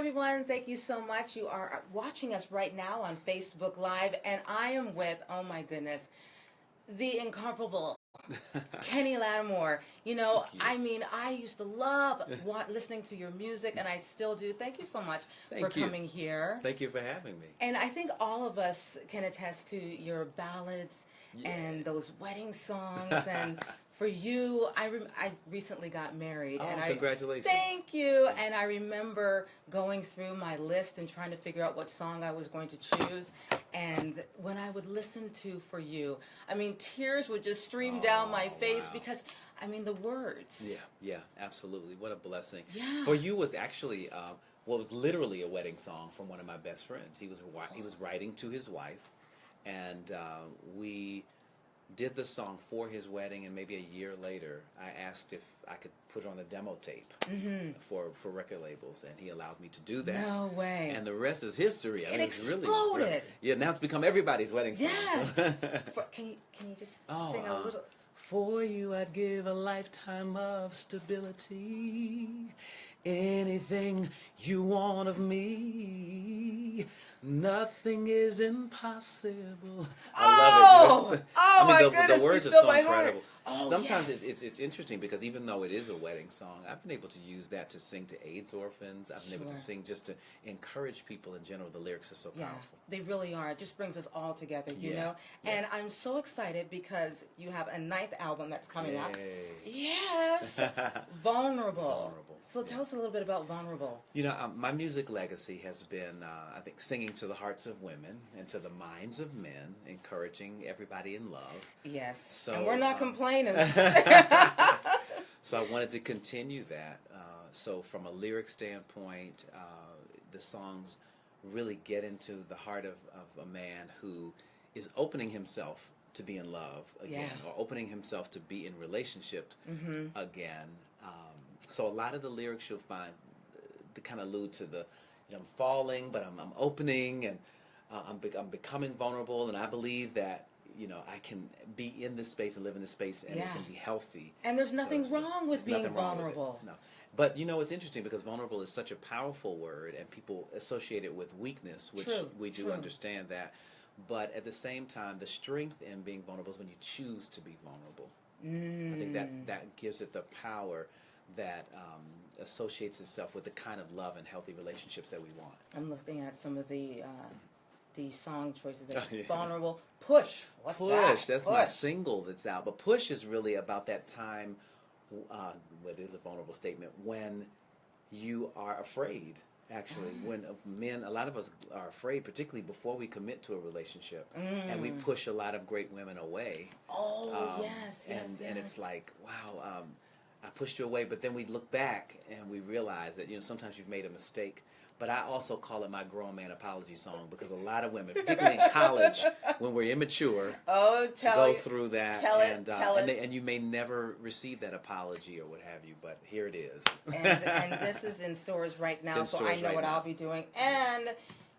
everyone. Thank you so much. You are watching us right now on Facebook Live, and I am with, oh my goodness, the incomparable Kenny Lattimore. I mean, I used to love listening to your music, and I still do. Thank you so much for coming here. Thank you for having me. And I think all of us can attest to your ballads and those wedding songs. And for you, I recently got married. Oh, and congratulations. Thank you. And I remember going through my list and trying to figure out what song I was going to choose. And when I would listen to For You, I mean, tears would just stream down my face because, I mean, the words. Yeah, absolutely. What a blessing. Yeah. For You was actually, was literally a wedding song from one of my best friends. He was writing to his wife, and we did the song for his wedding, and maybe a year later, I asked if I could put it on a demo tape for record labels, and he allowed me to do that. No way. And the rest is history. It exploded. Really, yeah, now it's become everybody's wedding song. Yes. Can you just sing a little? For you, I'd give a lifetime of stability. Anything you want of me, nothing is impossible. I love it. Oh, I mean, my goodness, the words are you so stole my incredible. heart. Oh, Sometimes yes. it's interesting because even though it is a wedding song, I've been able to use that to sing to AIDS orphans. I've been able to sing just to encourage people in general. The lyrics are so powerful. They really are. It just brings us all together, you know? Yeah. And I'm so excited because you have a 9th album that's coming up. Yay. Yes. Vulnerable. So tell us a little bit about Vulnerable. You know, my music legacy has been, I think, singing to the hearts of women and to the minds of men, encouraging everybody in love. Yes. So, and we're not complaining. So I wanted to continue that. So from a lyric standpoint, the songs really get into the heart of a man who is opening himself to be in love again, or opening himself to be in relationships again. So a lot of the lyrics you'll find, they kind of allude to the, I'm falling, but I'm opening, and I'm becoming vulnerable, and I believe that, I can be in this space and live in this space, and it can be healthy. And there's nothing wrong with being vulnerable. No. But, it's interesting because vulnerable is such a powerful word, and people associate it with weakness, which we do understand that. But at the same time, the strength in being vulnerable is when you choose to be vulnerable. I think that gives it the power that associates itself with the kind of love and healthy relationships that we want. I'm looking at some of the song choices. Vulnerable. Push. What's that? Push. That's my single that's out. But Push is really about that time, what is a vulnerable statement, when you are afraid. Actually, when a lot of us are afraid, particularly before we commit to a relationship, and we push a lot of great women away. And it's like, wow, I pushed you away, but then we look back and we realize that, sometimes you've made a mistake. But I also call it my grown man apology song because a lot of women, particularly in college, when we're immature, go through that, and you may never receive that apology or what have you. But here it is. And this is in stores right now, so I know what I'll be doing. And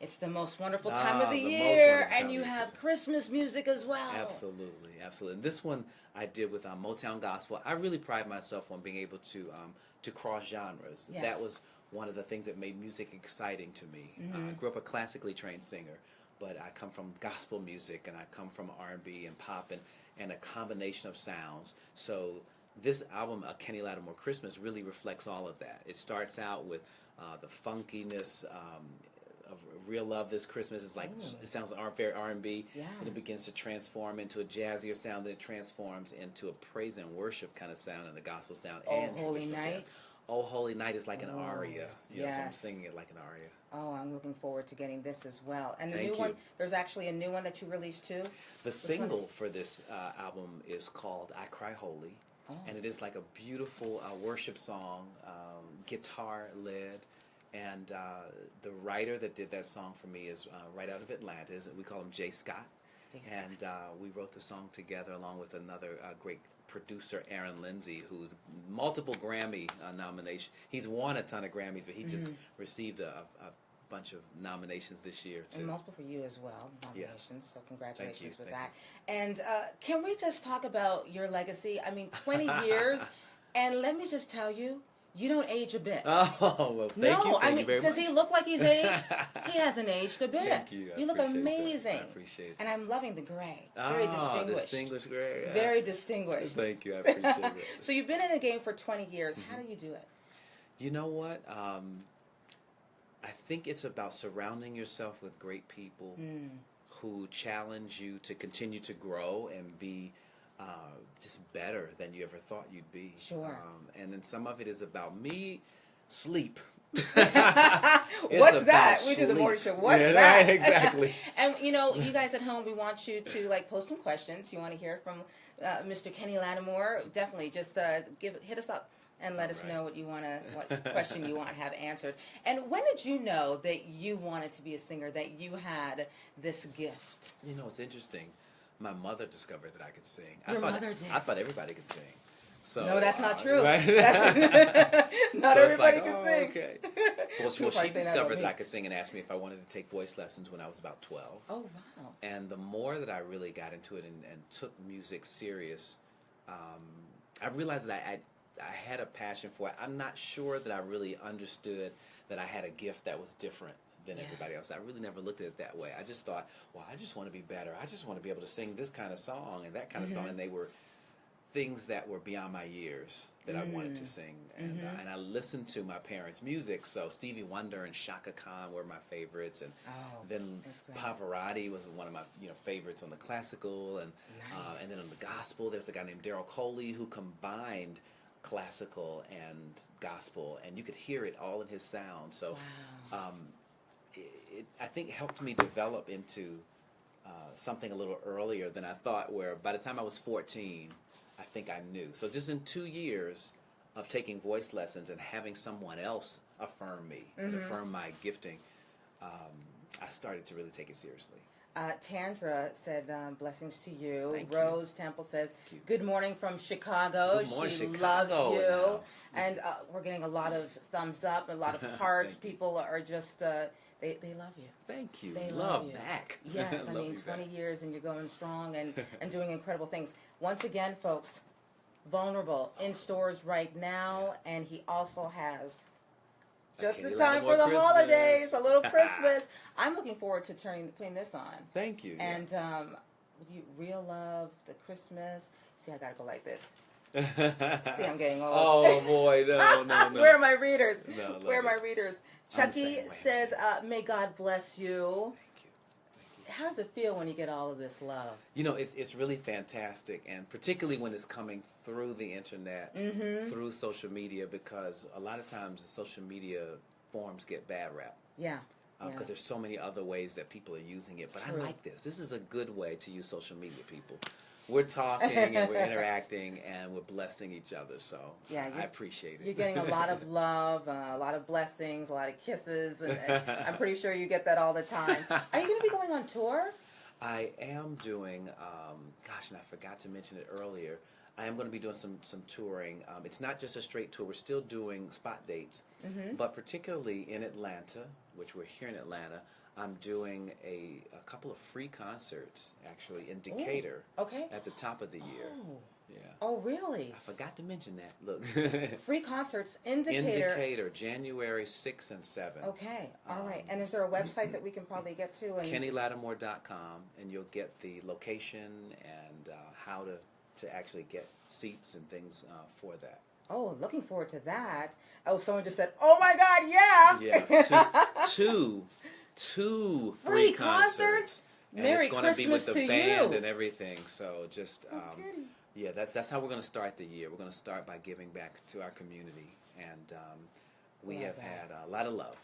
it's the most wonderful time of the year, and you have Christmas music as well. Absolutely. And this one I did with Motown Gospel. I really pride myself on being able to cross genres. Yeah. That was one of the things that made music exciting to me. I grew up a classically trained singer, but I come from gospel music, and I come from R&B and pop and a combination of sounds. So this album, Kenny Lattimore Christmas, really reflects all of that. It starts out with the funkiness of Real Love This Christmas. It's like, it sounds very R&B, and it begins to transform into a jazzier sound, then it transforms into a praise and worship kind of sound and a gospel sound. And Holy Night. Jazz. Oh, Holy Night is like an aria. So I'm singing it like an aria. Oh, I'm looking forward to getting this as well. And the new one, there's actually a new one that you released too? The single for this album is called I Cry Holy. And it is like a beautiful worship song, guitar-led. And the writer that did that song for me is right out of Atlanta. We call him Jay Scott. And we wrote the song together along with another great producer, Aaron Lindsay, who's multiple Grammy nominations. He's won a ton of Grammys, but he just received a bunch of nominations this year too. And multiple for you as well, nominations. So congratulations with that. You. And can we just talk about your legacy? I mean, 20 years, and let me just tell you, You don't age a bit. Oh, well, thank you. Thank you very does much. he look like he's aged? He hasn't aged a bit. Thank you. You look amazing. I appreciate it. And I'm loving the gray. Very distinguished. Distinguished gray. Yeah. Very distinguished. Thank you. I appreciate it. So you've been in the game for 20 years. How do you do it? You know what? I think it's about surrounding yourself with great people who challenge you to continue to grow and be just better than you ever thought you'd be. Sure. And then some of it is about me, sleep. What's that? We do the morning show. What's that? Right, exactly. And you know, you guys at home, we want you to like post some questions. You want to hear from Mr. Kenny Lattimore? Definitely, just hit us up and let us know what question you want to have answered. And when did you know that you wanted to be a singer? That you had this gift? You know, it's interesting. My mother discovered that I could sing. Your mother did. I thought everybody could sing. So, no, that's not true. Right? Not so everybody like, can sing. Okay. Well, she discovered that I could sing and asked me if I wanted to take voice lessons when I was about 12. Oh, wow. And the more that I really got into it and took music serious, I realized that I had a passion for it. I'm not sure that I really understood that I had a gift that was different than everybody else. I really never looked at it that way. I just thought, well, I just want to be better. I just want to be able to sing this kind of song and that kind of song. And they were things that were beyond my years that I wanted to sing. And I listened to my parents' music. So Stevie Wonder and Shaka Khan were my favorites. And then Pavarotti was one of my favorites on the classical. And and then on the gospel, there's a guy named Daryl Coley who combined classical and gospel. And you could hear it all in his sound. So it I think helped me develop into something a little earlier than I thought, where by the time I was 14, I think I knew. So just in 2 years of taking voice lessons and having someone else affirm me, and affirm my gifting, I started to really take it seriously. Tandra said, blessings to you. Thank Rose Temple says, good morning from Chicago. Good morning, she Chicago. loves you. And we're getting a lot of thumbs up, a lot of hearts. People are just, they love you. Thank you. They love you. back. Yes, I Love mean, you 20 back. years and you're going strong and doing incredible things. Once again, folks, Vulnerable in stores right now, and he also has just the time for the holidays, a little Christmas. I'm looking forward to putting this on. Thank you. And Real Love, the Christmas. See, I gotta go like this. See, I'm getting old. Oh boy, no. Where are my readers? No, Where are my it. readers? I'm the Chucky same way, says, may God bless you. Thank you. How does it feel when you get all of this love? You know, it's really fantastic, and particularly when it's coming through the internet, through social media, because a lot of times the social media forms get bad rap. Yeah. Because there's so many other ways that people are using it. But True. I like this. This is a good way to use social media, people. We're talking and we're interacting and we're blessing each other. So I appreciate it. You're getting a lot of love, a lot of blessings, a lot of kisses. And I'm pretty sure you get that all the time. Are you going to be going on tour? I am doing, and I forgot to mention it earlier. I am going to be doing some touring. It's not just a straight tour. We're still doing spot dates, but particularly in Atlanta, which we're here in Atlanta, I'm doing a couple of free concerts, actually, in Decatur at the top of the year. Oh. Yeah. Oh, really? I forgot to mention that. Look. Free concerts in Decatur. In Decatur, January 6th and 7th. Okay. All right. And is there a website that we can probably get to? And KennyLattimore.com, and you'll get the location and how to actually get seats and things for that. Oh, looking forward to that. Oh, someone just said, "Oh my God, yeah!" Yeah, two free concerts. And Merry it's going to be with Christmas the to band you. and everything. So just that's how we're going to start the year. We're going to start by giving back to our community, and we have had a lot of love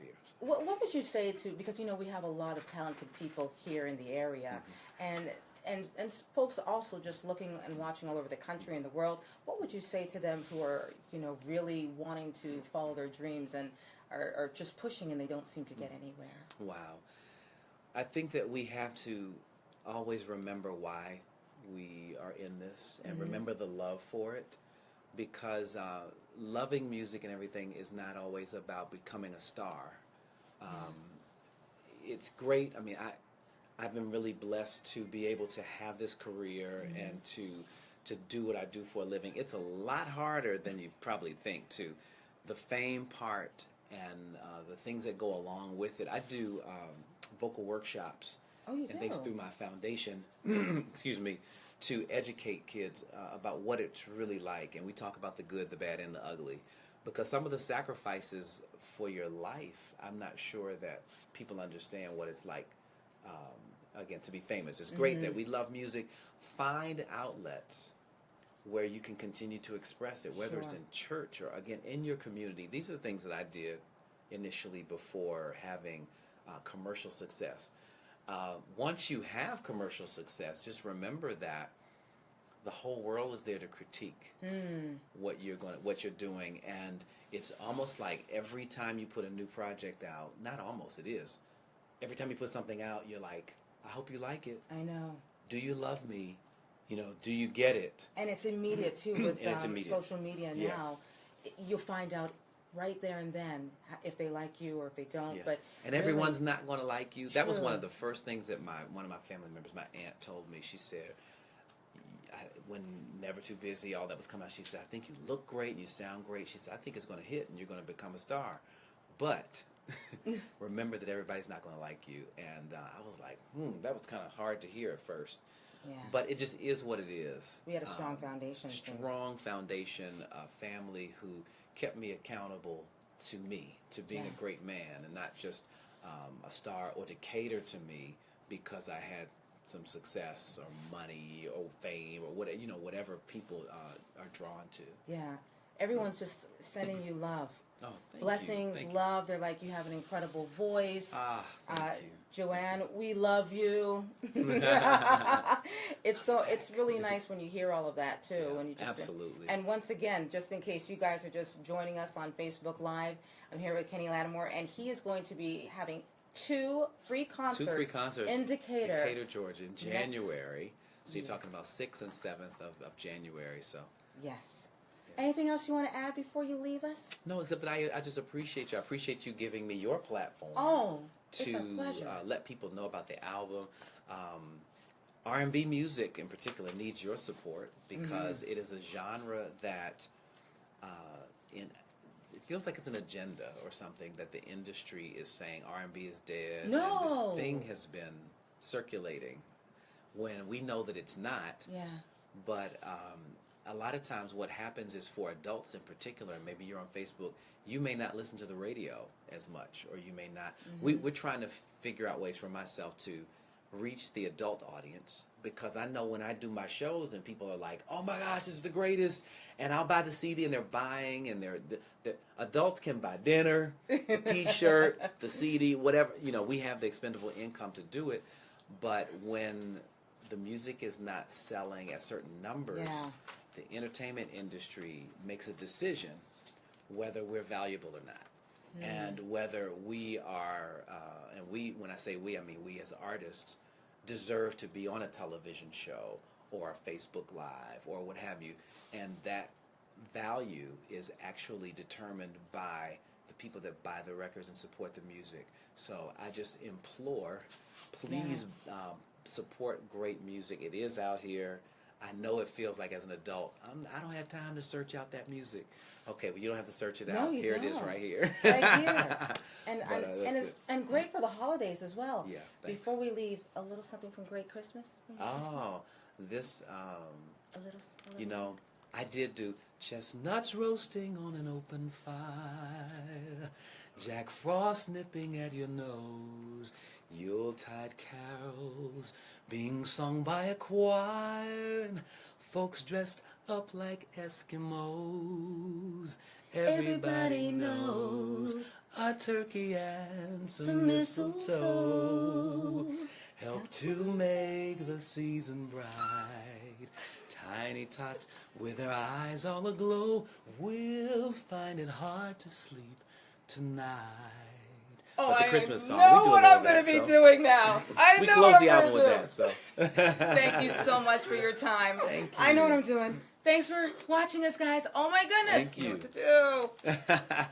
here. What would you say to, because we have a lot of talented people here in the area, and folks also just looking and watching all over the country and the world, what would you say to them who are, really wanting to follow their dreams and are just pushing and they don't seem to get anywhere? Wow. I think that we have to always remember why we are in this and remember the love for it, because loving music and everything is not always about becoming a star. It's great. I mean, I've been really blessed to be able to have this career and to do what I do for a living. It's a lot harder than you probably think, too. The fame part and the things that go along with it. I do vocal workshops and things through my foundation, excuse me, to educate kids about what it's really like. And we talk about the good, the bad, and the ugly. Because some of the sacrifices for your life, I'm not sure that people understand what it's like, again, to be famous. It's great that we love music. Find outlets where you can continue to express it, whether it's in church or, again, in your community. These are the things that I did initially before having commercial success. Once you have commercial success, just remember that the whole world is there to critique what you're doing, and it's almost like every time you put a new project out, not almost, it is. Every time you put something out, you're like, I hope you like it. I know. Do you love me? Do you get it? And it's immediate too with social media now. You'll find out right there and then if they like you or if they don't. Yeah. But and everyone's not going to like you. That was one of the first things that one of my family members, my aunt, told me. She said, when Never Too Busy, all that was coming out, she said, I think you look great and you sound great. She said, I think it's going to hit and you're going to become a star. But remember that everybody's not going to like you. And I was like, that was kind of hard to hear at first. Yeah. But it just is what it is. We had a strong foundation. Strong foundation, a family who kept me accountable to me, to being a great man, and not just a star, or to cater to me because I had some success or money or fame or whatever people are drawn to. Yeah. Everyone's just sending you love. Oh, blessings, thank love. They're like, you have an incredible voice. Thank you. Joanne, we love you. It's really nice when you hear all of that too. Yeah, when you just, absolutely. And once again, just in case you guys are just joining us on Facebook Live, I'm here with Kenny Lattimore, and he is going to be having two free concerts in Decatur, Georgia, in January. So you're talking about 6th and 7th of January. So yes. Anything else you want to add before you leave us? No, except that I just appreciate you. I appreciate you giving me your platform. It's a pleasure. Let people know about the album. R&B music in particular needs your support because it is a genre that it feels like it's an agenda or something that the industry is saying R&B is dead. No. And this thing has been circulating when we know that it's not. Yeah. But a lot of times what happens is for adults in particular, maybe you're on Facebook, you may not listen to the radio as much, or you may not. We're trying to figure out ways for myself to reach the adult audience, because I know when I do my shows and people are like, oh my gosh, this is the greatest, and I'll buy the CD, and they're buying, and the adults can buy dinner, the t-shirt, the CD, whatever. We have the expendable income to do it, but when the music is not selling at certain numbers, the entertainment industry makes a decision whether we're valuable or not, and whether we are, when I say we, I mean we as artists, deserve to be on a television show or a Facebook Live or what have you, and that value is actually determined by the people that buy the records and support the music. So I just implore, please support great music. It is out here. I know it feels like as an adult, I don't have time to search out that music. Okay, but you don't have to search it out. Here it is right here. Right here. And great for the holidays as well. Yeah, thanks. Before we leave, a little something from Great Christmas. This, a little. I did do chestnuts roasting on an open fire, Jack Frost nipping at your nose, Yuletide carols being sung by a choir, and folks dressed up like Eskimos. Everybody knows a turkey and some mistletoe help to make the season bright. Tiny tots with their eyes all aglow will find it hard to sleep tonight. Oh, the Christmas song. I know what I'm going to be doing now. We close the album with that. So. Thank you so much for your time. Thank you. I know what I'm doing. Thanks for watching us, guys. Oh my goodness. Thank you. What to do?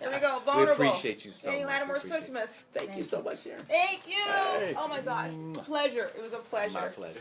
Here we go. Vulnerable. We appreciate you so much. Kenny Lattimore's Christmas. Thank you so much, Sharon. Thank you. Hey. Oh my God. Pleasure. It was a pleasure. My pleasure.